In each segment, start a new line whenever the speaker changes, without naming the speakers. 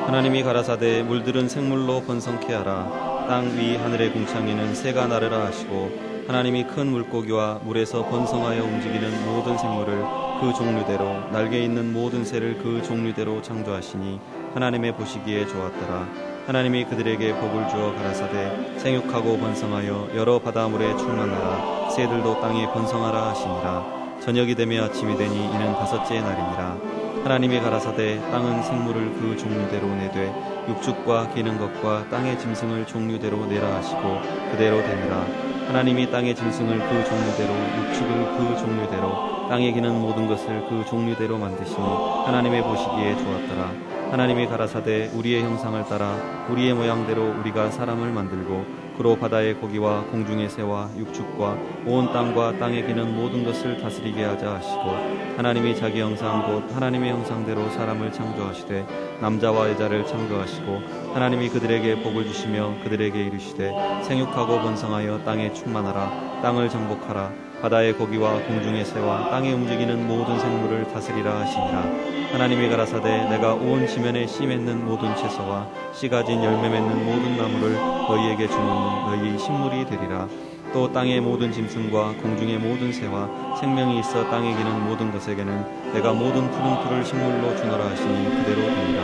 하나님이 가라사대 물들은 생물로 번성케 하라. 땅 위 하늘의 궁창에는 새가 나르라 하시고 하나님이 큰 물고기와 물에서 번성하여 움직이는 모든 생물을 그 종류대로 날개 있는 모든 새를 그 종류대로 창조하시니 하나님의 보시기에 좋았더라. 하나님이 그들에게 복을 주어 가라사대 생육하고 번성하여 여러 바다물에 충만하라. 새들도 땅에 번성하라 하시니라. 저녁이 되며 아침이 되니 이는 다섯째 날이니라. 하나님이 가라사대 땅은 생물을 그 종류대로 내되 육축과 기는 것과 땅의 짐승을 종류대로 내라 하시고 그대로 되니라. 하나님이 땅의 짐승을 그 종류대로 육축을 그 종류대로 땅에 기는 모든 것을 그 종류대로 만드시니 하나님의 보시기에 좋았더라. 하나님이 가라사대 우리의 형상을 따라 우리의 모양대로 우리가 사람을 만들고 그로 바다의 고기와 공중의 새와 육축과 온 땅과 땅에 기는 모든 것을 다스리게 하자 하시고 하나님이 자기 형상 곧 하나님의 형상대로 사람을 창조하시되 남자와 여자를 창조하시고 하나님이 그들에게 복을 주시며 그들에게 이르시되 생육하고 번성하여 땅에 충만하라. 땅을 정복하라. 바다의 고기와 공중의 새와 땅에 움직이는 모든 생물을 다스리라 하시니라. 하나님이 가라사대 내가 온 지면에 씨 맺는 모든 채소와 씨 가진 열매 맺는 모든 나무를 너희에게 주노니 너희 식물이 되리라. 또 땅의 모든 짐승과 공중의 모든 새와 생명이 있어 땅에 기는 모든 것에게는 내가 모든 푸른 풀을 식물로 주노라 하시니 그대로 되니라.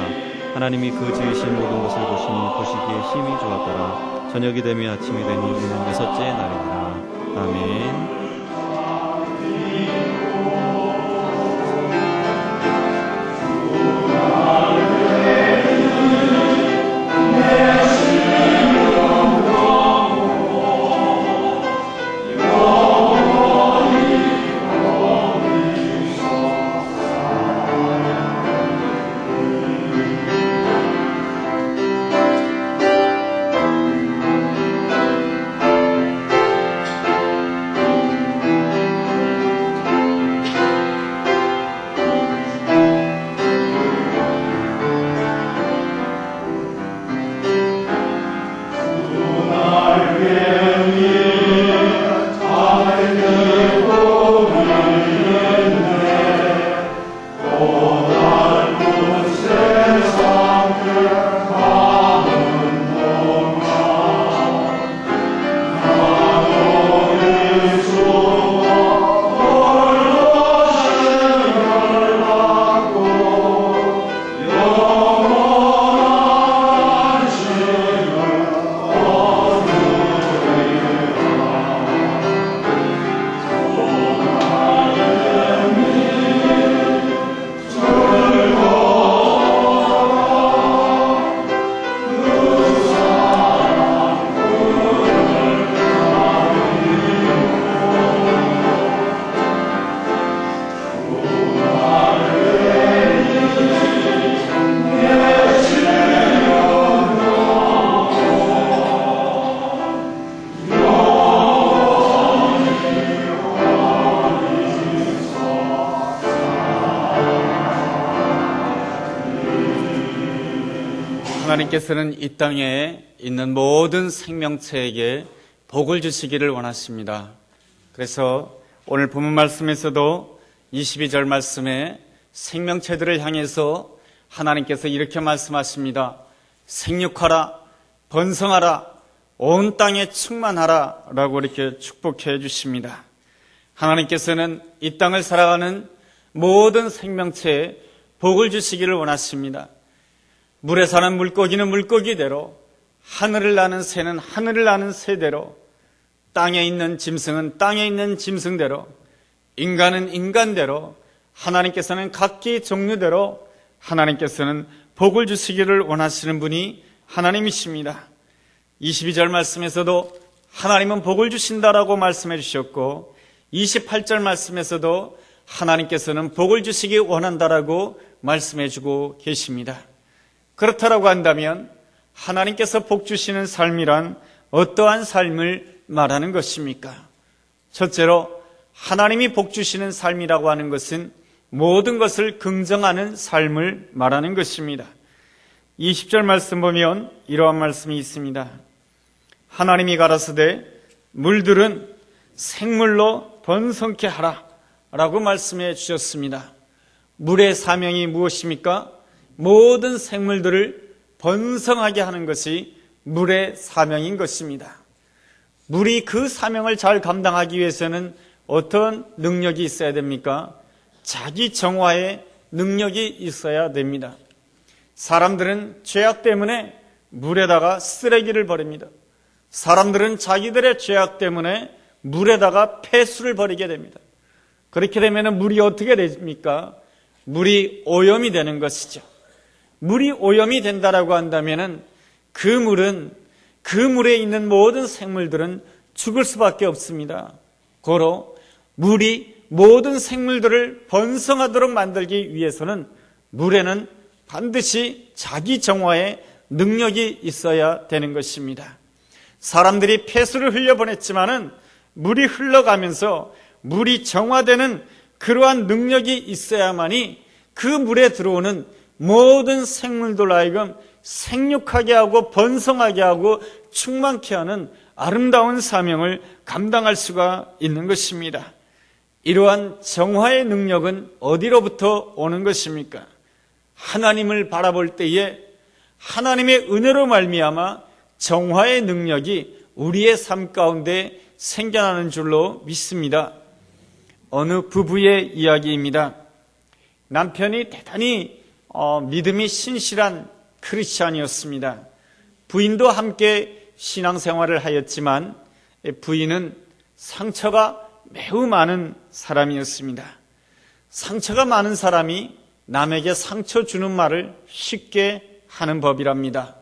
하나님이 그 지으신 모든 것을 보시니 보시기에 심히 좋았더라. 저녁이 되며 아침이 되니 이는 여섯째 날이니라. 아멘.
하나님께서는 이 땅에 있는 모든 생명체에게 복을 주시기를 원하십니다. 그래서 오늘 본문 말씀에서도 22절 말씀에 생명체들을 향해서 하나님께서 이렇게 말씀하십니다. 생육하라, 번성하라, 온 땅에 충만하라 라고 이렇게 축복해 주십니다. 하나님께서는 이 땅을 살아가는 모든 생명체에 복을 주시기를 원하십니다. 물에 사는 물고기는 물고기대로, 하늘을 나는 새는 하늘을 나는 새대로, 땅에 있는 짐승은 땅에 있는 짐승대로, 인간은 인간대로, 하나님께서는 각기 종류대로 하나님께서는 복을 주시기를 원하시는 분이 하나님이십니다. 22절 말씀에서도 하나님은 복을 주신다라고 말씀해 주셨고 28절 말씀에서도 하나님께서는 복을 주시기 원한다라고 말씀해 주고 계십니다. 그렇다라고 한다면 하나님께서 복 주시는 삶이란 어떠한 삶을 말하는 것입니까? 첫째로 하나님이 복 주시는 삶이라고 하는 것은 모든 것을 긍정하는 삶을 말하는 것입니다. 20절 말씀 보면 이러한 말씀이 있습니다. 하나님이 가라사대 물들은 생물로 번성케 하라 라고 말씀해 주셨습니다. 물의 사명이 무엇입니까? 모든 생물들을 번성하게 하는 것이 물의 사명인 것입니다. 물이 그 사명을 잘 감당하기 위해서는 어떤 능력이 있어야 됩니까? 자기 정화의 능력이 있어야 됩니다. 사람들은 죄악 때문에 물에다가 쓰레기를 버립니다. 사람들은 자기들의 죄악 때문에 물에다가 폐수를 버리게 됩니다. 그렇게 되면 물이 어떻게 됩니까? 물이 오염이 되는 것이죠. 물이 오염이 된다라고 한다면 그 물에 있는 모든 생물들은 죽을 수밖에 없습니다. 고로 물이 모든 생물들을 번성하도록 만들기 위해서는 물에는 반드시 자기 정화의 능력이 있어야 되는 것입니다. 사람들이 폐수를 흘려보냈지만은 물이 흘러가면서 물이 정화되는 그러한 능력이 있어야만이 그 물에 들어오는 모든 생물들 하여금 생육하게 하고 번성하게 하고 충만케 하는 아름다운 사명을 감당할 수가 있는 것입니다. 이러한 정화의 능력은 어디로부터 오는 것입니까? 하나님을 바라볼 때에 하나님의 은혜로 말미암아 정화의 능력이 우리의 삶 가운데 생겨나는 줄로 믿습니다. 어느 부부의 이야기입니다. 남편이 대단히 믿음이 신실한 크리스찬이었습니다. 부인도 함께 신앙생활을 하였지만 부인은 상처가 매우 많은 사람이었습니다. 상처가 많은 사람이 남에게 상처 주는 말을 쉽게 하는 법이랍니다.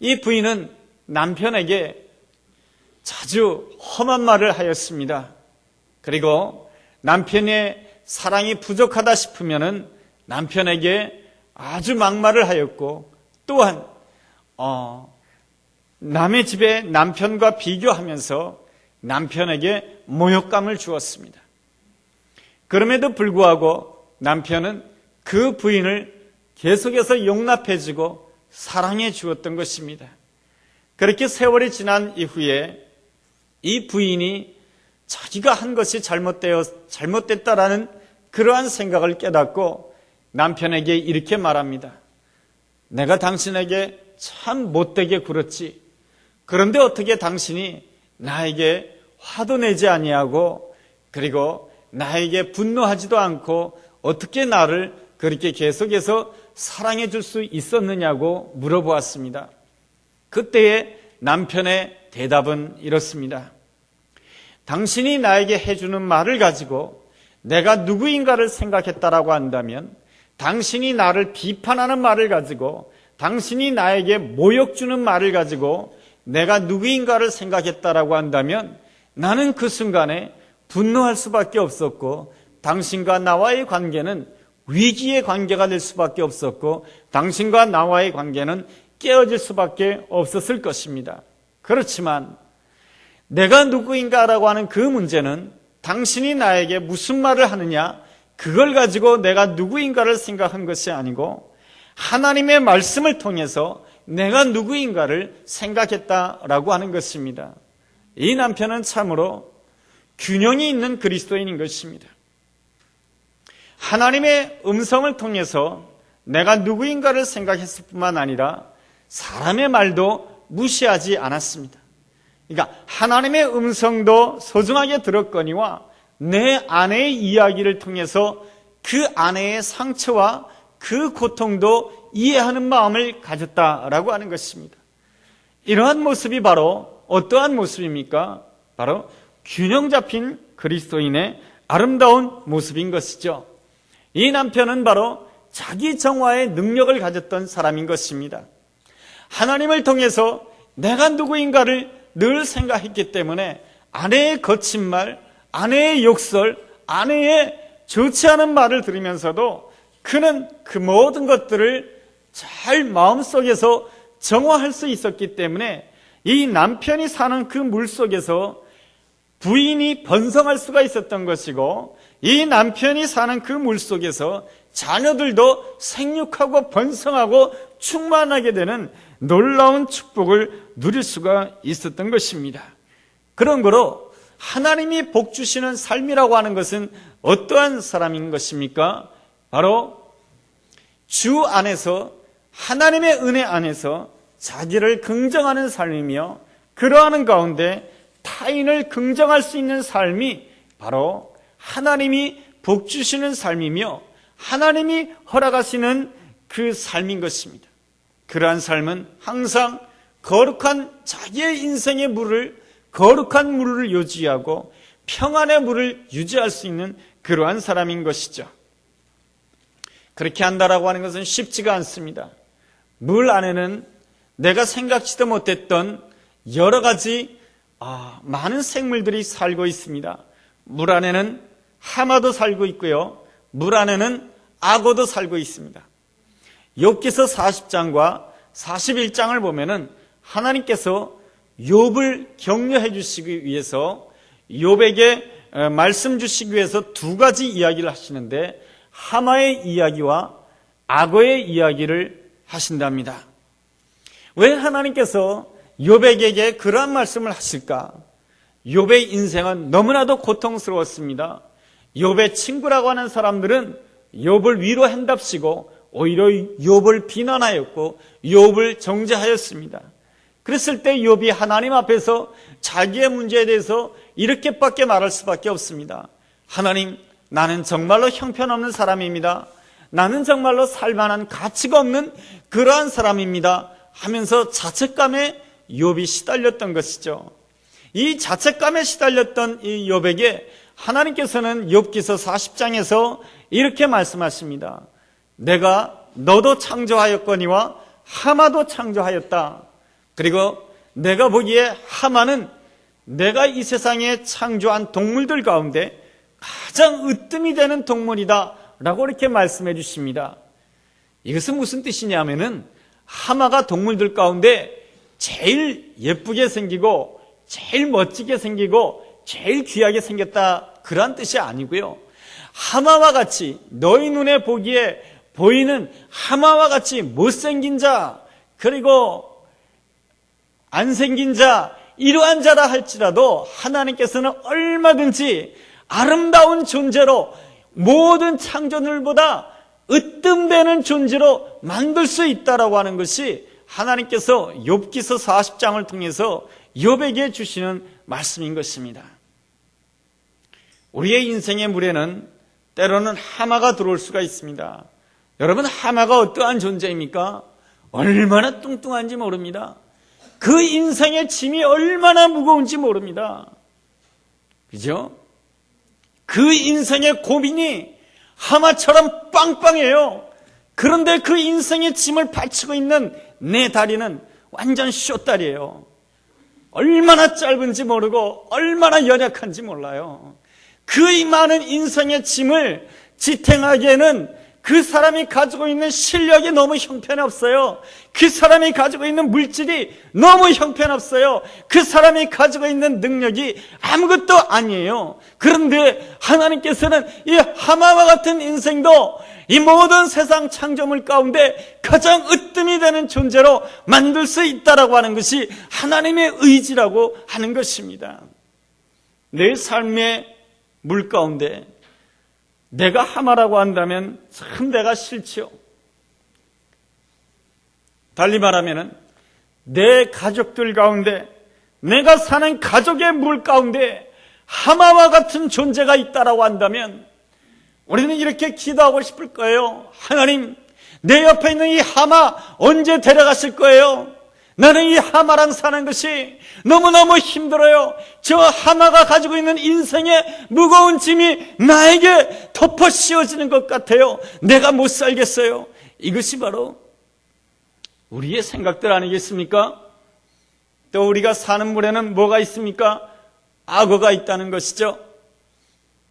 이 부인은 남편에게 자주 험한 말을 하였습니다. 그리고 남편의 사랑이 부족하다 싶으면은 남편에게 아주 막말을 하였고, 또한 남의 집에 남편과 비교하면서 남편에게 모욕감을 주었습니다. 그럼에도 불구하고 남편은 그 부인을 계속해서 용납해주고 사랑해 주었던 것입니다. 그렇게 세월이 지난 이후에 이 부인이 자기가 한 것이 잘못됐다라는 그러한 생각을 깨닫고 남편에게 이렇게 말합니다. 내가 당신에게 참 못되게 굴었지. 그런데 어떻게 당신이 나에게 화도 내지 아니하고 그리고 나에게 분노하지도 않고 어떻게 나를 그렇게 계속해서 사랑해 줄 수 있었느냐고 물어보았습니다. 그때의 남편의 대답은 이렇습니다. 당신이 나에게 해주는 말을 가지고 내가 누구인가를 생각했다라고 한다면, 당신이 나를 비판하는 말을 가지고, 당신이 나에게 모욕 주는 말을 가지고 내가 누구인가를 생각했다라고 한다면 나는 그 순간에 분노할 수밖에 없었고, 당신과 나와의 관계는 위기의 관계가 될 수밖에 없었고, 당신과 나와의 관계는 깨어질 수밖에 없었을 것입니다. 그렇지만 내가 누구인가라고 하는 그 문제는 당신이 나에게 무슨 말을 하느냐, 그걸 가지고 내가 누구인가를 생각한 것이 아니고 하나님의 말씀을 통해서 내가 누구인가를 생각했다라고 하는 것입니다. 이 남편은 참으로 균형이 있는 그리스도인인 것입니다. 하나님의 음성을 통해서 내가 누구인가를 생각했을 뿐만 아니라 사람의 말도 무시하지 않았습니다. 그러니까 하나님의 음성도 소중하게 들었거니와 내 아내의 이야기를 통해서 그 아내의 상처와 그 고통도 이해하는 마음을 가졌다라고 하는 것입니다. 이러한 모습이 바로 어떠한 모습입니까? 바로 균형 잡힌 그리스도인의 아름다운 모습인 것이죠. 이 남편은 바로 자기 정화의 능력을 가졌던 사람인 것입니다. 하나님을 통해서 내가 누구인가를 늘 생각했기 때문에 아내의 거친 말, 아내의 욕설, 아내의 좋지 않은 말을 들으면서도 그는 그 모든 것들을 잘 마음속에서 정화할 수 있었기 때문에 이 남편이 사는 그 물 속에서 부인이 번성할 수가 있었던 것이고, 이 남편이 사는 그 물 속에서 자녀들도 생육하고 번성하고 충만하게 되는 놀라운 축복을 누릴 수가 있었던 것입니다. 그런 거로 하나님이 복 주시는 삶이라고 하는 것은 어떠한 사람인 것입니까? 바로 주 안에서 하나님의 은혜 안에서 자기를 긍정하는 삶이며 그러하는 가운데 타인을 긍정할 수 있는 삶이 바로 하나님이 복 주시는 삶이며 하나님이 허락하시는 그 삶인 것입니다. 그러한 삶은 항상 거룩한 자기의 인생의 거룩한 물을 유지하고 평안의 물을 유지할 수 있는 그러한 사람인 것이죠. 그렇게 한다라고 하는 것은 쉽지가 않습니다. 물 안에는 내가 생각지도 못했던 여러 가지 많은 생물들이 살고 있습니다. 물 안에는 하마도 살고 있고요. 물 안에는 악어도 살고 있습니다. 욥기서 40장과 41장을 보면은 하나님께서 욥을 격려해 주시기 위해서 욥에게 말씀 주시기 위해서 두 가지 이야기를 하시는데 하마의 이야기와 악어의 이야기를 하신답니다. 왜 하나님께서 욥에게 그러한 말씀을 하실까? 욥의 인생은 너무나도 고통스러웠습니다. 욥의 친구라고 하는 사람들은 욥을 위로한답시고 오히려 욥을 비난하였고 욥을 정죄하였습니다. 그랬을 때 욥이 하나님 앞에서 자기의 문제에 대해서 이렇게밖에 말할 수밖에 없습니다. 하나님, 나는 정말로 형편없는 사람입니다. 나는 정말로 살만한 가치가 없는 그러한 사람입니다 하면서 자책감에 욥이 시달렸던 것이죠. 이 자책감에 시달렸던 이 욥에게 하나님께서는 욥기서 40장에서 이렇게 말씀하십니다. 내가 너도 창조하였거니와 하마도 창조하였다. 그리고 내가 보기에 하마는 내가 이 세상에 창조한 동물들 가운데 가장 으뜸이 되는 동물이다 라고 이렇게 말씀해 주십니다. 이것은 무슨 뜻이냐면은 하마가 동물들 가운데 제일 예쁘게 생기고 제일 멋지게 생기고 제일 귀하게 생겼다 그런 뜻이 아니고요. 하마와 같이 너희 눈에 보기에 보이는 하마와 같이 못생긴 자 그리고 안 생긴 자 이러한 자라 할지라도 하나님께서는 얼마든지 아름다운 존재로 모든 창조물보다 으뜸되는 존재로 만들 수 있다라고 하는 것이 하나님께서 욥기서 40장을 통해서 욥에게 주시는 말씀인 것입니다. 우리의 인생의 물에는 때로는 하마가 들어올 수가 있습니다. 여러분, 하마가 어떠한 존재입니까? 얼마나 뚱뚱한지 모릅니다. 그 인생의 짐이 얼마나 무거운지 모릅니다. 그죠? 그 인생의 고민이 하마처럼 빵빵해요. 그런데 그 인생의 짐을 받치고 있는 내 다리는 완전 숏다리예요. 얼마나 짧은지 모르고 얼마나 연약한지 몰라요. 그 많은 인생의 짐을 지탱하기에는 그 사람이 가지고 있는 실력이 너무 형편없어요. 그 사람이 가지고 있는 물질이 너무 형편없어요. 그 사람이 가지고 있는 능력이 아무것도 아니에요. 그런데 하나님께서는 이 하마와 같은 인생도 이 모든 세상 창조물 가운데 가장 으뜸이 되는 존재로 만들 수 있다라고 하는 것이 하나님의 의지라고 하는 것입니다. 내 삶의 물 가운데 내가 하마라고 한다면 참 내가 싫지요. 달리 말하면 내 가족들 가운데 내가 사는 가족의 물 가운데 하마와 같은 존재가 있다라고 한다면 우리는 이렇게 기도하고 싶을 거예요. 하나님, 내 옆에 있는 이 하마 언제 데려가실 거예요? 나는 이 하마랑 사는 것이 너무너무 힘들어요. 저 하마가 가지고 있는 인생의 무거운 짐이 나에게 덮어 씌워지는 것 같아요. 내가 못 살겠어요. 이것이 바로 우리의 생각들 아니겠습니까? 또 우리가 사는 물에는 뭐가 있습니까? 악어가 있다는 것이죠.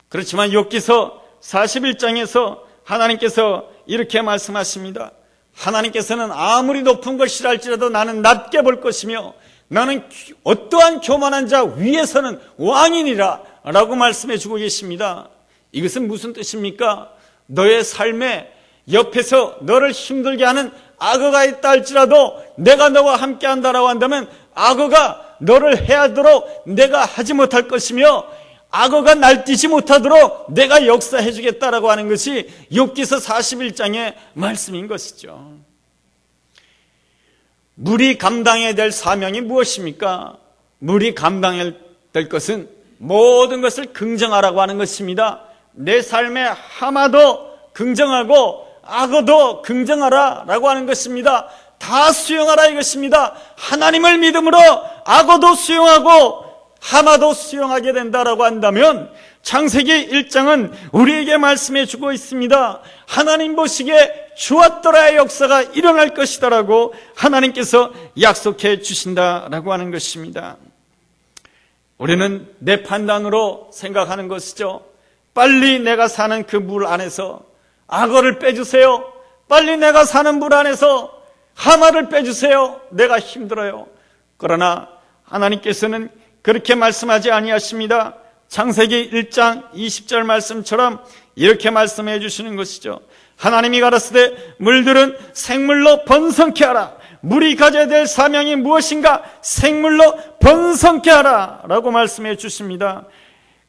그렇지만 욥기서 41장에서 하나님께서 이렇게 말씀하십니다. 하나님께서는 아무리 높은 것이랄지라도 나는 낮게 볼 것이며 나는 어떠한 교만한 자 위에서는 왕이니라 라고 말씀해 주고 계십니다. 이것은 무슨 뜻입니까? 너의 삶에 옆에서 너를 힘들게 하는 악어가 있다 할지라도 내가 너와 함께 한다라고 한다면 악어가 너를 해하도록 내가 하지 못할 것이며 악어가 날뛰지 못하도록 내가 역사해 주겠다라고 하는 것이 욥기서 41장의 말씀인 것이죠. 물이 감당해야 될 사명이 무엇입니까? 물이 감당해야 될 것은 모든 것을 긍정하라고 하는 것입니다. 내 삶에 하마도 긍정하고 악어도 긍정하라 라고 하는 것입니다. 다 수용하라 이것입니다. 하나님을 믿음으로 악어도 수용하고 하마도 수용하게 된다라고 한다면 창세기 1장은 우리에게 말씀해 주고 있습니다. 하나님 보시기에 좋았더라의 역사가 일어날 것이다라고 하나님께서 약속해 주신다라고 하는 것입니다. 우리는 내 판단으로 생각하는 것이죠. 빨리 내가 사는 그 물 안에서 악어를 빼주세요. 빨리 내가 사는 물 안에서 하마를 빼주세요. 내가 힘들어요. 그러나 하나님께서는 그렇게 말씀하지 아니하십니다. 창세기 1장 20절 말씀처럼 이렇게 말씀해 주시는 것이죠. 하나님이 가라사대 물들은 생물로 번성케 하라. 물이 가져야 될 사명이 무엇인가? 생물로 번성케 하라 라고 말씀해 주십니다.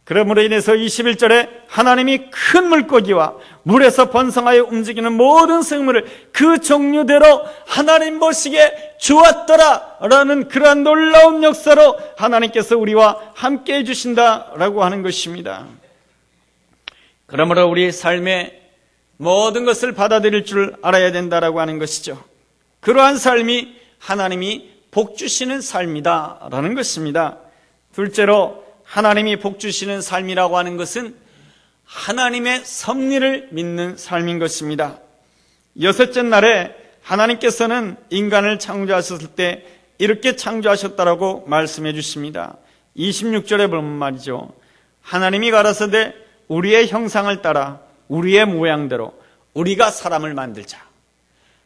그러므로 인해서 21절에 하나님이 큰 물고기와 물에서 번성하여 움직이는 모든 생물을 그 종류대로 하나님 보시기에 좋았더라 라는 그러한 놀라운 역사로 하나님께서 우리와 함께 해주신다라고 하는 것입니다. 그러므로 우리 삶에 모든 것을 받아들일 줄 알아야 된다라고 하는 것이죠. 그러한 삶이 하나님이 복 주시는 삶이다라는 것입니다. 둘째로 하나님이 복 주시는 삶이라고 하는 것은 하나님의 섭리를 믿는 삶인 것입니다. 여섯째 날에 하나님께서는 인간을 창조하셨을 때 이렇게 창조하셨다라고 말씀해 주십니다. 26절에 보면 말이죠. 하나님이 가라사대 우리의 형상을 따라 우리의 모양대로 우리가 사람을 만들자.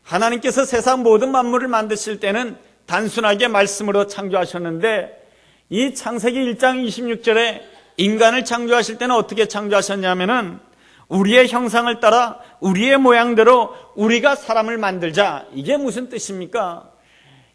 하나님께서 세상 모든 만물을 만드실 때는 단순하게 말씀으로 창조하셨는데 이 창세기 1장 26절에 인간을 창조하실 때는 어떻게 창조하셨냐면은 우리의 형상을 따라 우리의 모양대로 우리가 사람을 만들자. 이게 무슨 뜻입니까?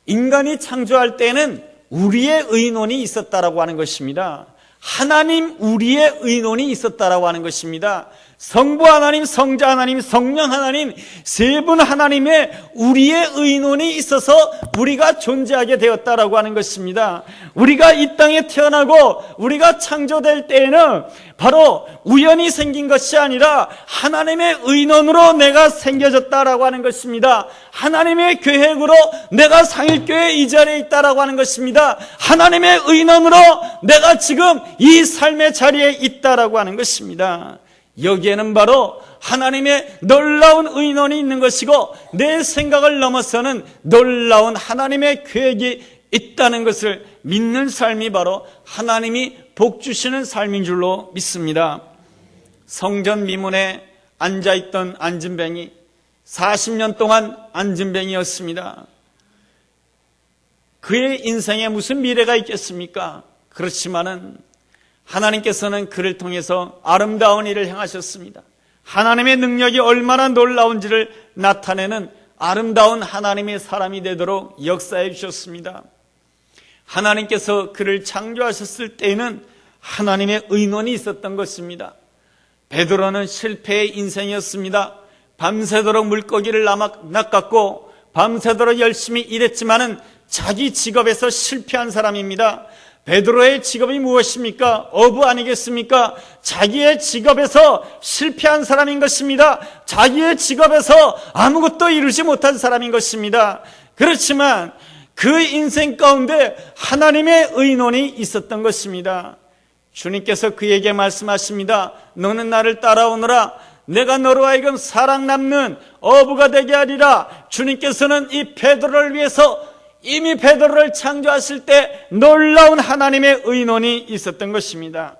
인간이 창조할 때는 우리의 의논이 있었다라고 하는 것입니다. 하나님 우리의 의논이 있었다라고 하는 것입니다. 성부 하나님, 성자 하나님, 성령 하나님 세 분 하나님의 우리의 의논이 있어서 우리가 존재하게 되었다라고 하는 것입니다. 우리가 이 땅에 태어나고 우리가 창조될 때에는 바로 우연히 생긴 것이 아니라 하나님의 의논으로 내가 생겨졌다라고 하는 것입니다. 하나님의 계획으로 내가 상일교회 이 자리에 있다라고 하는 것입니다. 하나님의 의논으로 내가 지금 이 삶의 자리에 있다라고 하는 것입니다. 여기에는 바로 하나님의 놀라운 의논이 있는 것이고 내 생각을 넘어서는 놀라운 하나님의 계획이 있다는 것을 믿는 삶이 바로 하나님이 복 주시는 삶인 줄로 믿습니다. 성전 미문에 앉아있던 안진뱅이 40년 동안 안진뱅이였습니다. 그의 인생에 무슨 미래가 있겠습니까? 그렇지만은 하나님께서는 그를 통해서 아름다운 일을 행하셨습니다. 하나님의 능력이 얼마나 놀라운지를 나타내는 아름다운 하나님의 사람이 되도록 역사해 주셨습니다. 하나님께서 그를 창조하셨을 때에는 하나님의 의논이 있었던 것입니다. 베드로는 실패의 인생이었습니다. 밤새도록 물고기를 낚았고 밤새도록 열심히 일했지만은 자기 직업에서 실패한 사람입니다. 베드로의 직업이 무엇입니까? 어부 아니겠습니까? 자기의 직업에서 실패한 사람인 것입니다. 자기의 직업에서 아무것도 이루지 못한 사람인 것입니다. 그렇지만 그 인생 가운데 하나님의 의논이 있었던 것입니다. 주님께서 그에게 말씀하십니다. 너는 나를 따라오너라. 내가 너로 하여금 사랑 남는 어부가 되게 하리라. 주님께서는 이 베드로를 위해서 이미 베드로를 창조하실 때 놀라운 하나님의 의논이 있었던 것입니다.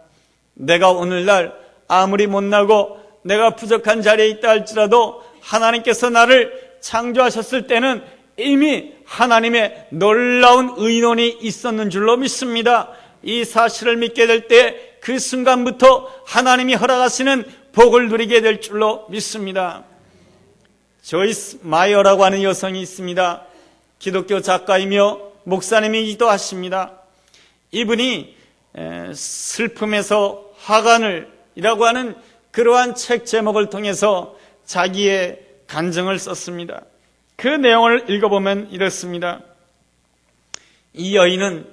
내가 오늘날 아무리 못나고 내가 부족한 자리에 있다 할지라도 하나님께서 나를 창조하셨을 때는 이미 하나님의 놀라운 의논이 있었는 줄로 믿습니다. 이 사실을 믿게 될 때 그 순간부터 하나님이 허락하시는 복을 누리게 될 줄로 믿습니다. 조이스 마이어라고 하는 여성이 있습니다. 기독교 작가이며 목사님이기도 하십니다. 이분이 슬픔에서 화관을이라고 하는 그러한 책 제목을 통해서 자기의 간증을 썼습니다. 그 내용을 읽어보면 이렇습니다. 이 여인은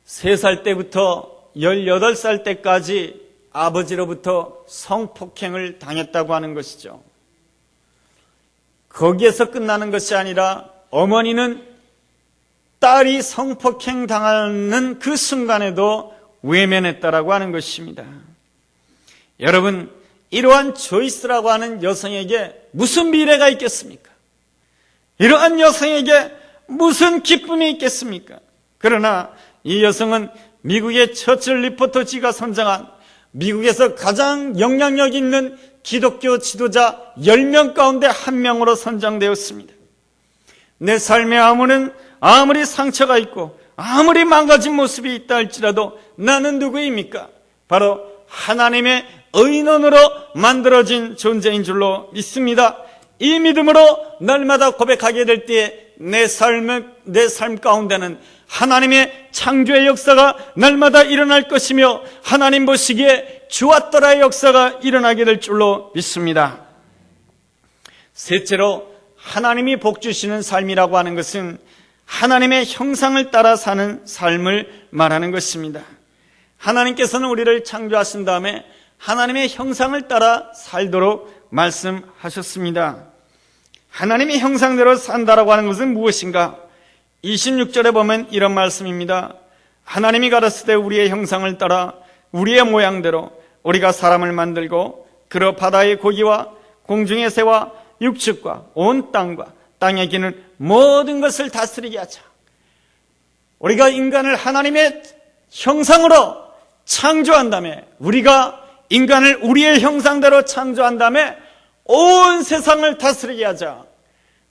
3살 때부터 18살 때까지 아버지로부터 성폭행을 당했다고 하는 것이죠. 거기에서 끝나는 것이 아니라 어머니는 딸이 성폭행 당하는 그 순간에도 외면했다라고 하는 것입니다. 여러분, 이러한 조이스라고 하는 여성에게 무슨 미래가 있겠습니까? 이러한 여성에게 무슨 기쁨이 있겠습니까? 그러나 이 여성은 미국의 처칠 리포터지가 선정한 미국에서 가장 영향력 있는 기독교 지도자 10명 가운데 1명으로 선정되었습니다. 내 삶의 아무리 상처가 있고 아무리 망가진 모습이 있다 할지라도 나는 누구입니까? 바로 하나님의 의인으로 만들어진 존재인 줄로 믿습니다. 이 믿음으로 날마다 고백하게 될 때에 내 삶 가운데는 하나님의 창조의 역사가 날마다 일어날 것이며 하나님 보시기에 주왔더라의 역사가 일어나게 될 줄로 믿습니다. 셋째로, 하나님이 복 주시는 삶이라고 하는 것은 하나님의 형상을 따라 사는 삶을 말하는 것입니다. 하나님께서는 우리를 창조하신 다음에 하나님의 형상을 따라 살도록 말씀하셨습니다. 하나님의 형상대로 산다라고 하는 것은 무엇인가? 26절에 보면 이런 말씀입니다. 하나님이 가라사대 우리의 형상을 따라 우리의 모양대로 우리가 사람을 만들고 그러 바다의 고기와 공중의 새와 육축과 온 땅과 땅에 기는 모든 것을 다스리게 하자. 우리가 인간을 하나님의 형상으로 창조한 다음에, 우리가 인간을 우리의 형상대로 창조한 다음에 온 세상을 다스리게 하자.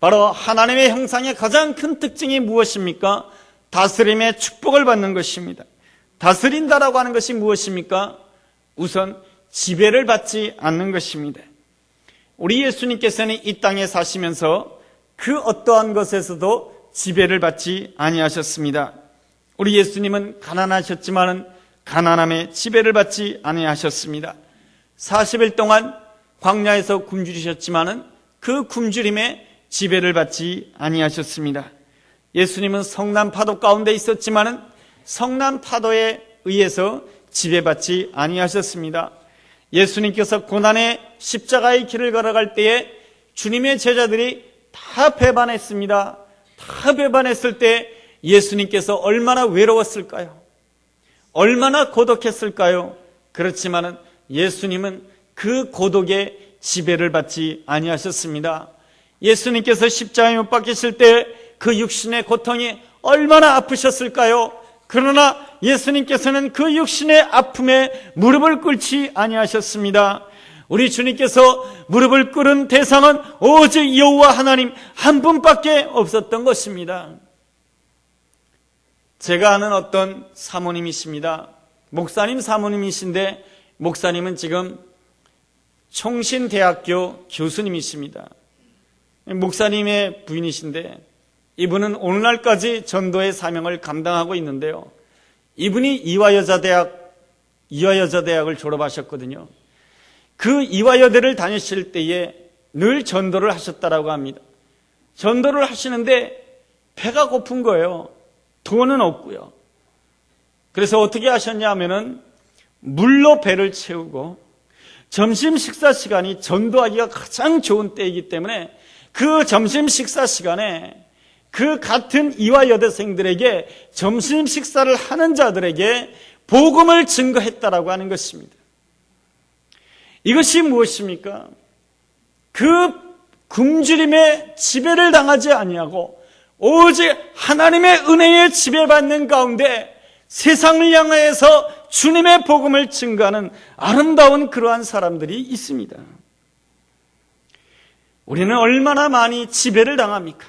바로 하나님의 형상의 가장 큰 특징이 무엇입니까? 다스림의 축복을 받는 것입니다. 다스린다라고 하는 것이 무엇입니까? 우선 지배를 받지 않는 것입니다. 우리 예수님께서는 이 땅에 사시면서 그 어떠한 것에서도 지배를 받지 아니하셨습니다. 우리 예수님은 가난하셨지만은 가난함에 지배를 받지 아니하셨습니다. 40일 동안 광야에서 굶주리셨지만은 그 굶주림에 지배를 받지 아니하셨습니다. 예수님은 성난 파도 가운데 있었지만은 성난 파도에 의해서 지배받지 아니하셨습니다. 예수님께서 고난의 십자가의 길을 걸어갈 때에 주님의 제자들이 다 배반했습니다. 다 배반했을 때 예수님께서 얼마나 외로웠을까요? 얼마나 고독했을까요? 그렇지만은 예수님은 그 고독에 지배를 받지 아니하셨습니다. 예수님께서 십자가에 못 박히실 때 그 육신의 고통이 얼마나 아프셨을까요? 그러나 예수님께서는 그 육신의 아픔에 무릎을 꿇지 아니하셨습니다. 우리 주님께서 무릎을 꿇은 대상은 오직 여호와 하나님 한 분밖에 없었던 것입니다. 제가 아는 어떤 사모님이십니다. 목사님 사모님이신데 목사님은 지금 총신대학교 교수님이십니다. 목사님의 부인이신데 이분은 오늘날까지 전도의 사명을 감당하고 있는데요. 이분이 이화여자대학을 졸업하셨거든요. 그 이화여대를 다니실 때에 늘 전도를 하셨다라고 합니다. 전도를 하시는데 배가 고픈 거예요. 돈은 없고요. 그래서 어떻게 하셨냐 하면은 물로 배를 채우고 점심 식사 시간이 전도하기가 가장 좋은 때이기 때문에 그 점심 식사 시간에 그 같은 이화여대생들에게 점심 식사를 하는 자들에게 복음을 증거했다라고 하는 것입니다. 이것이 무엇입니까? 그 굶주림에 지배를 당하지 아니하고 오직 하나님의 은혜에 지배받는 가운데 세상을 향해서 주님의 복음을 증거하는 아름다운 그러한 사람들이 있습니다. 우리는 얼마나 많이 지배를 당합니까?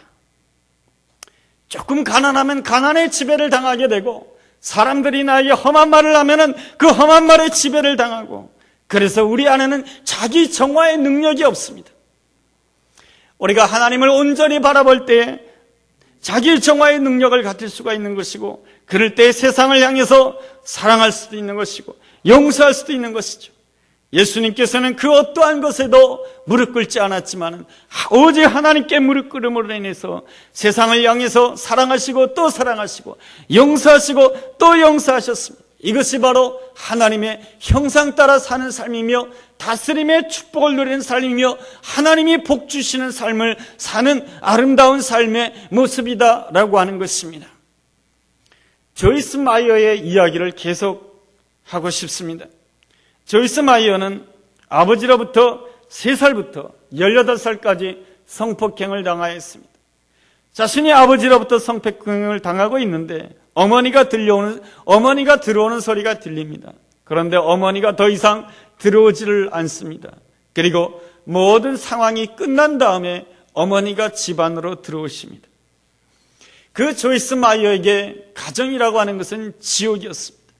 조금 가난하면 가난의 지배를 당하게 되고, 사람들이 나에게 험한 말을 하면은 그 험한 말에 지배를 당하고, 그래서 우리 안에는 자기 정화의 능력이 없습니다. 우리가 하나님을 온전히 바라볼 때 자기 정화의 능력을 갖출 수가 있는 것이고, 그럴 때 세상을 향해서 사랑할 수도 있는 것이고 용서할 수도 있는 것이죠. 예수님께서는 그 어떠한 것에도 무릎 꿇지 않았지만 오직 하나님께 무릎 꿇음으로 인해서 세상을 향해서 사랑하시고 또 사랑하시고 용서하시고 또 용서하셨습니다. 이것이 바로 하나님의 형상 따라 사는 삶이며 다스림의 축복을 누리는 삶이며 하나님이 복 주시는 삶을 사는 아름다운 삶의 모습이다라고 하는 것입니다. 조이스 마이어의 이야기를 계속하고 싶습니다. 조이스 마이어는 아버지로부터 3살부터 18살까지 성폭행을 당하였습니다. 자신이 아버지로부터 성폭행을 당하고 있는데 어머니가 들어오는 소리가 들립니다. 그런데 어머니가 더 이상 들어오지를 않습니다. 그리고 모든 상황이 끝난 다음에 어머니가 집 안으로 들어오십니다. 그 조이스 마이어에게 가정이라고 하는 것은 지옥이었습니다.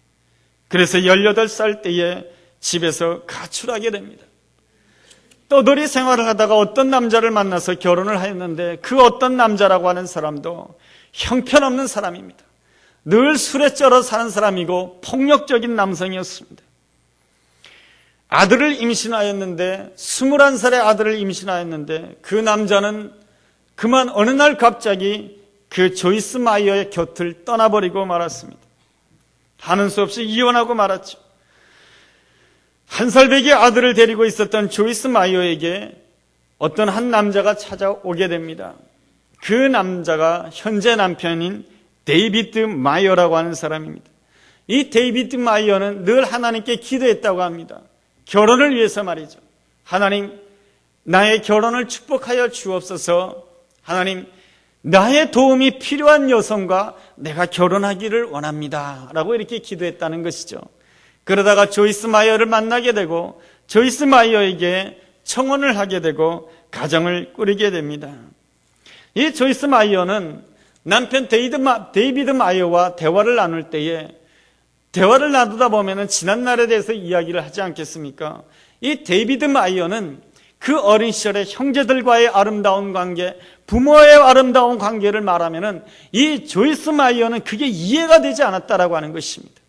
그래서 18살 때에 집에서 가출하게 됩니다. 떠돌이 생활을 하다가 어떤 남자를 만나서 결혼을 하였는데 그 어떤 남자라고 하는 사람도 형편없는 사람입니다. 늘 술에 쩔어 사는 사람이고 폭력적인 남성이었습니다. 아들을 임신하였는데 21살의 아들을 임신하였는데 그 남자는 그만 어느 날 갑자기 그 조이스 마이어의 곁을 떠나버리고 말았습니다. 하는 수 없이 이혼하고 말았죠. 1살배기 아들을 데리고 있었던 조이스 마이어에게 어떤 한 남자가 찾아오게 됩니다. 그 남자가 현재 남편인 데이비드 마이어라고 하는 사람입니다. 이 데이비드 마이어는 늘 하나님께 기도했다고 합니다. 결혼을 위해서 말이죠. 하나님, 나의 결혼을 축복하여 주옵소서. 하나님, 나의 도움이 필요한 여성과 내가 결혼하기를 원합니다. 라고 이렇게 기도했다는 것이죠. 그러다가 조이스 마이어를 만나게 되고 조이스 마이어에게 청혼을 하게 되고 가정을 꾸리게 됩니다. 이 조이스 마이어는 남편 데이비드 마이어와 대화를 나눌 때에 대화를 나누다 보면 지난 날에 대해서 이야기를 하지 않겠습니까? 이 데이비드 마이어는 그 어린 시절의 형제들과의 아름다운 관계, 부모의 아름다운 관계를 말하면 이 조이스 마이어는 그게 이해가 되지 않았다라고 하는 것입니다.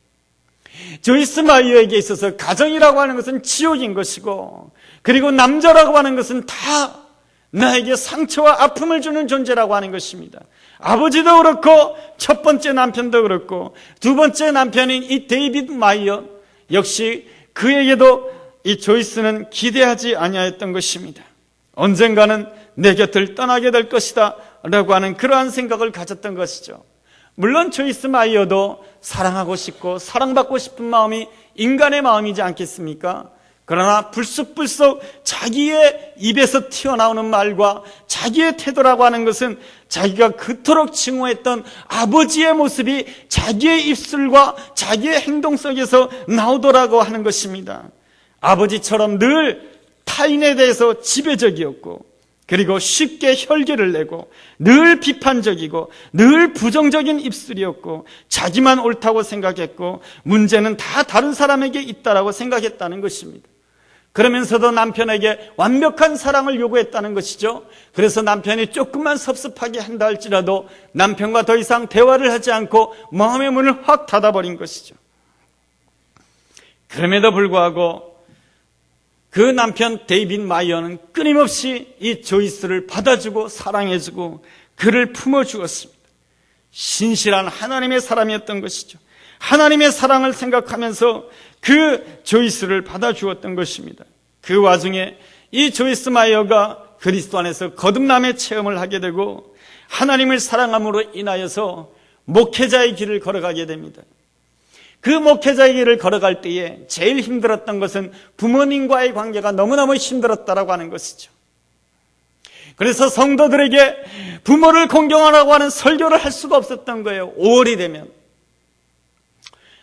조이스 마이어에게 있어서 가정이라고 하는 것은 지옥인 것이고 그리고 남자라고 하는 것은 다 나에게 상처와 아픔을 주는 존재라고 하는 것입니다. 아버지도 그렇고 첫 번째 남편도 그렇고 두 번째 남편인 이 데이비드 마이어 역시 그에게도 이 조이스는 기대하지 아니하였던 것입니다. 언젠가는 내 곁을 떠나게 될 것이다 라고 하는 그러한 생각을 가졌던 것이죠. 물론 조이스 마이어도 사랑하고 싶고 사랑받고 싶은 마음이 인간의 마음이지 않겠습니까? 그러나 불쑥불쑥 자기의 입에서 튀어나오는 말과 자기의 태도라고 하는 것은 자기가 그토록 증오했던 아버지의 모습이 자기의 입술과 자기의 행동 속에서 나오더라고 하는 것입니다. 아버지처럼 늘 타인에 대해서 지배적이었고 그리고 쉽게 혈기를 내고 늘 비판적이고 늘 부정적인 입술이었고 자기만 옳다고 생각했고 문제는 다 다른 사람에게 있다라고 생각했다는 것입니다. 그러면서도 남편에게 완벽한 사랑을 요구했다는 것이죠. 그래서 남편이 조금만 섭섭하게 한다 할지라도 남편과 더 이상 대화를 하지 않고 마음의 문을 확 닫아버린 것이죠. 그럼에도 불구하고 그 남편 데이비드 마이어는 끊임없이 이 조이스를 받아주고 사랑해주고 그를 품어주었습니다. 신실한 하나님의 사람이었던 것이죠. 하나님의 사랑을 생각하면서 그 조이스를 받아주었던 것입니다. 그 와중에 이 조이스 마이어가 그리스도 안에서 거듭남의 체험을 하게 되고 하나님을 사랑함으로 인하여서 목회자의 길을 걸어가게 됩니다. 그 목회자의 길을 걸어갈 때에 제일 힘들었던 것은 부모님과의 관계가 너무너무 힘들었다라고 하는 것이죠. 그래서 성도들에게 부모를 공경하라고 하는 설교를 할 수가 없었던 거예요. 5월이 되면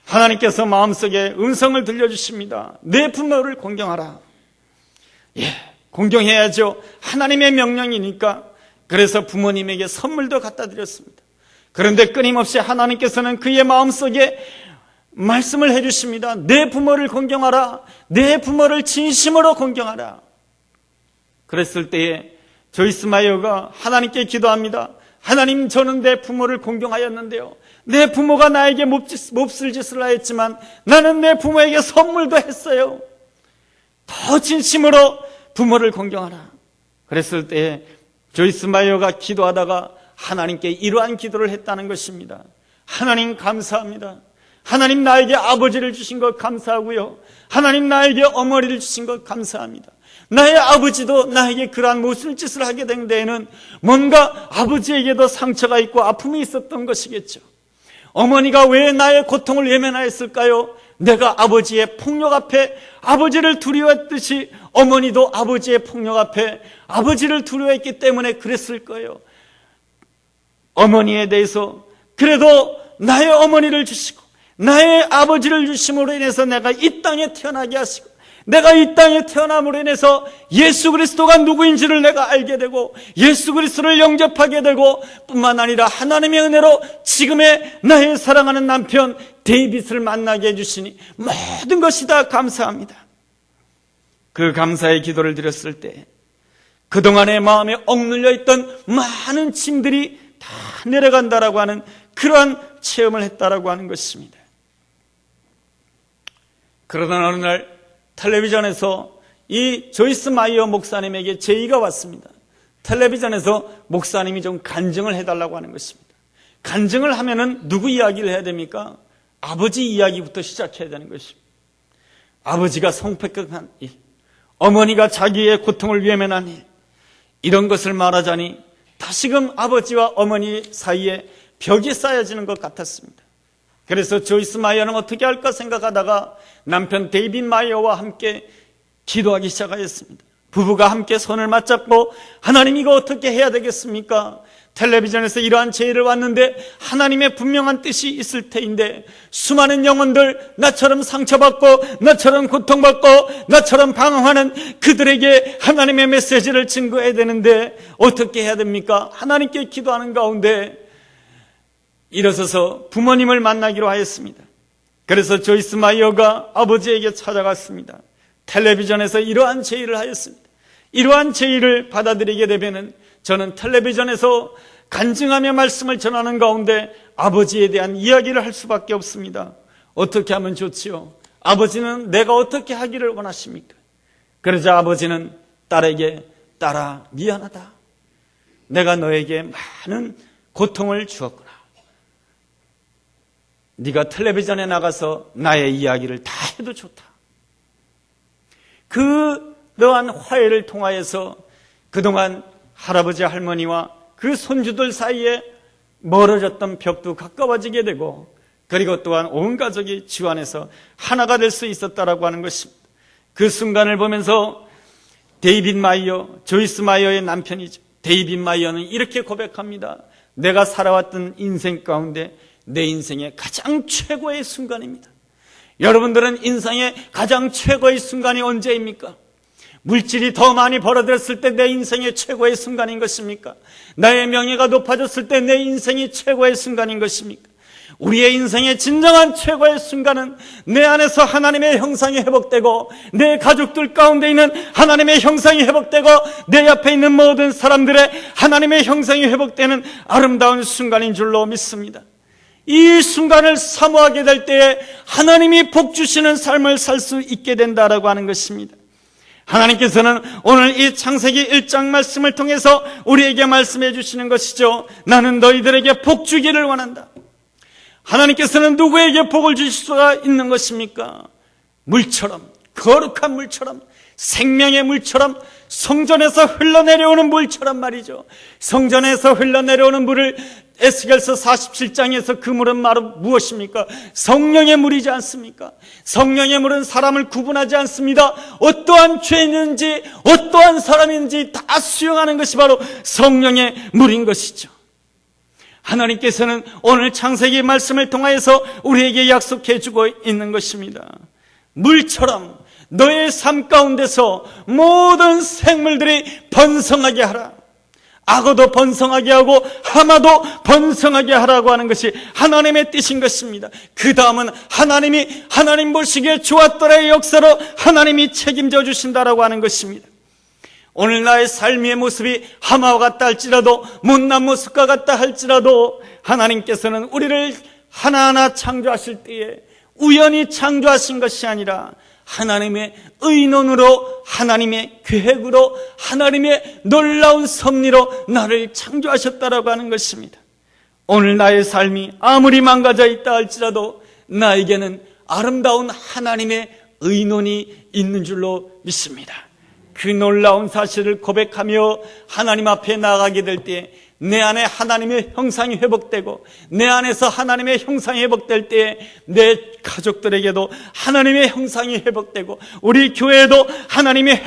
하나님께서 마음속에 음성을 들려주십니다. 내 부모를 공경하라. 공경해야죠. 하나님의 명령이니까. 그래서 부모님에게 선물도 갖다 드렸습니다. 그런데 끊임없이 하나님께서는 그의 마음속에 말씀을 해주십니다. 내 부모를 공경하라. 내 부모를 진심으로 공경하라. 그랬을 때에 조이스 마이어가 하나님께 기도합니다. 하나님, 저는 내 부모를 공경하였는데요. 내 부모가 나에게 몹쓸 짓을 하였지만 나는 내 부모에게 선물도 했어요. 더 진심으로 부모를 공경하라. 그랬을 때 조이스 마이어가 기도하다가 하나님께 이러한 기도를 했다는 것입니다. 하나님 감사합니다. 하나님 나에게 아버지를 주신 것 감사하고요. 하나님 나에게 어머니를 주신 것 감사합니다. 나의 아버지도 나에게 그러한 무슨 짓을 하게 된 데에는 뭔가 아버지에게도 상처가 있고 아픔이 있었던 것이겠죠. 어머니가 왜 나의 고통을 외면하였을까요? 내가 아버지의 폭력 앞에 아버지를 두려워했듯이 어머니도 아버지의 폭력 앞에 아버지를 두려워했기 때문에 그랬을 거예요. 어머니에 대해서 그래도 나의 어머니를 주시고 나의 아버지를 주심으로 인해서 내가 이 땅에 태어나게 하시고 내가 이 땅에 태어남으로 인해서 예수 그리스도가 누구인지를 내가 알게 되고 예수 그리스도를 영접하게 되고 뿐만 아니라 하나님의 은혜로 지금의 나의 사랑하는 남편 데이빗을 만나게 해주시니 모든 것이 다 감사합니다. 그 감사의 기도를 드렸을 때 그동안의 마음에 억눌려 있던 많은 짐들이 다 내려간다라고 하는 그러한 체험을 했다라고 하는 것입니다. 그러던 어느 날 텔레비전에서 이 조이스 마이어 목사님에게 제의가 왔습니다. 텔레비전에서 목사님이 좀 간증을 해달라고 하는 것입니다. 간증을 하면은 누구 이야기를 해야 됩니까? 아버지 이야기부터 시작해야 되는 것입니다. 아버지가 성폭행한 일, 어머니가 자기의 고통을 외면한 일, 이런 것을 말하자니 다시금 아버지와 어머니 사이에 벽이 쌓여지는 것 같았습니다. 그래서 조이스 마이어는 어떻게 할까 생각하다가 남편 데이빗 마이어와 함께 기도하기 시작하였습니다. 부부가 함께 손을 맞잡고 하나님 이거 어떻게 해야 되겠습니까? 텔레비전에서 이러한 제의를 왔는데 하나님의 분명한 뜻이 있을 테인데 수많은 영혼들 나처럼 상처받고 나처럼 고통받고 나처럼 방황하는 그들에게 하나님의 메시지를 증거해야 되는데 어떻게 해야 됩니까? 하나님께 기도하는 가운데 일어서서 부모님을 만나기로 하였습니다. 그래서 조이스 마이어가 아버지에게 찾아갔습니다. 텔레비전에서 이러한 제의를 하였습니다. 이러한 제의를 받아들이게 되면 저는 텔레비전에서 간증하며 말씀을 전하는 가운데 아버지에 대한 이야기를 할 수밖에 없습니다. 어떻게 하면 좋지요? 아버지는 내가 어떻게 하기를 원하십니까? 그러자 아버지는 딸에게 딸아 미안하다. 내가 너에게 많은 고통을 주었구나. 네가 텔레비전에 나가서 나의 이야기를 다 해도 좋다. 그러한 화해를 통하여서 그동안 할아버지 할머니와 그 손주들 사이에 멀어졌던 벽도 가까워지게 되고 그리고 또한 온 가족이 주 안에서 하나가 될 수 있었다라고 하는 것입니다. 그 순간을 보면서 데이빗 마이어, 조이스 마이어의 남편이죠. 데이빗 마이어는 이렇게 고백합니다. 내가 살아왔던 인생 가운데 내 인생의 가장 최고의 순간입니다. 여러분들은 인생의 가장 최고의 순간이 언제입니까? 물질이 더 많이 벌어들였을 때 내 인생의 최고의 순간인 것입니까? 나의 명예가 높아졌을 때 내 인생이 최고의 순간인 것입니까? 우리의 인생의 진정한 최고의 순간은 내 안에서 하나님의 형상이 회복되고 내 가족들 가운데 있는 하나님의 형상이 회복되고 내 옆에 있는 모든 사람들의 하나님의 형상이 회복되는 아름다운 순간인 줄로 믿습니다. 이 순간을 사모하게 될 때에 하나님이 복 주시는 삶을 살 수 있게 된다라고 하는 것입니다. 하나님께서는 오늘 이 창세기 1장 말씀을 통해서 우리에게 말씀해 주시는 것이죠. 나는 너희들에게 복 주기를 원한다. 하나님께서는 누구에게 복을 주실 수가 있는 것입니까? 물처럼, 거룩한 물처럼, 생명의 물처럼, 성전에서 흘러내려오는 물처럼 말이죠. 성전에서 흘러내려오는 물을 에스겔서 47장에서 그 물은 무엇입니까? 성령의 물이지 않습니까? 성령의 물은 사람을 구분하지 않습니다. 어떠한 죄인인지 어떠한 사람인지 다 수용하는 것이 바로 성령의 물인 것이죠. 하나님께서는 오늘 창세기 말씀을 통하여서 우리에게 약속해 주고 있는 것입니다. 물처럼 너의 삶 가운데서 모든 생물들이 번성하게 하라. 악어도 번성하게 하고 하마도 번성하게 하라고 하는 것이 하나님의 뜻인 것입니다. 그 다음은 하나님 보시기에 좋았더라의 역사로 하나님이 책임져 주신다라고 하는 것입니다. 오늘 나의 삶의 모습이 하마와 같다 할지라도 못난 모습과 같다 할지라도 하나님께서는 우리를 하나하나 창조하실 때에 우연히 창조하신 것이 아니라 하나님의 의논으로, 하나님의 계획으로, 하나님의 놀라운 섭리로 나를 창조하셨다라고 하는 것입니다. 오늘 나의 삶이 아무리 망가져 있다 할지라도 나에게는 아름다운 하나님의 의논이 있는 줄로 믿습니다. 그 놀라운 사실을 고백하며 하나님 앞에 나아가게 될 때 내 안에 하나님의 형상이 회복되고, 내 안에서 하나님의 형상이 회복될 때 내 가족들에게도 하나님의 형상이 회복되고, 우리 교회에도 하나님의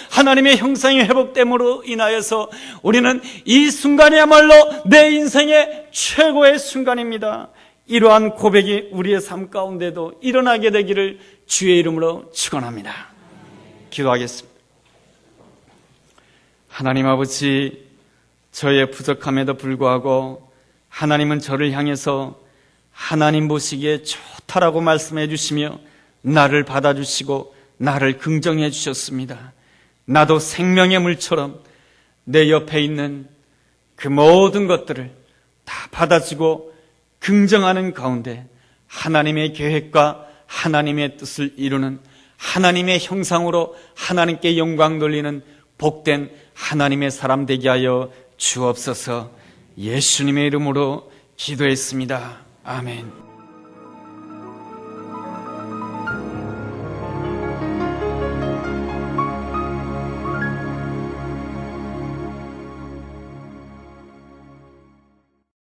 하나님의 형상이 회복됨으로 인하여서 우리는 이 순간이야말로 내 인생의 최고의 순간입니다. 이러한 고백이 우리의 삶 가운데도 일어나게 되기를 주의 이름으로 축원합니다. 기도하겠습니다. 하나님 아버지, 저의 부족함에도 불구하고 하나님은 저를 향해서 하나님 보시기에 좋다라고 말씀해 주시며 나를 받아주시고 나를 긍정해 주셨습니다. 나도 생명의 물처럼 내 옆에 있는 그 모든 것들을 다 받아주고 긍정하는 가운데 하나님의 계획과 하나님의 뜻을 이루는, 하나님의 형상으로 하나님께 영광 돌리는 복된 하나님의 사람 되게 하여 주옵소서. 예수님의 이름으로 기도했습니다. 아멘.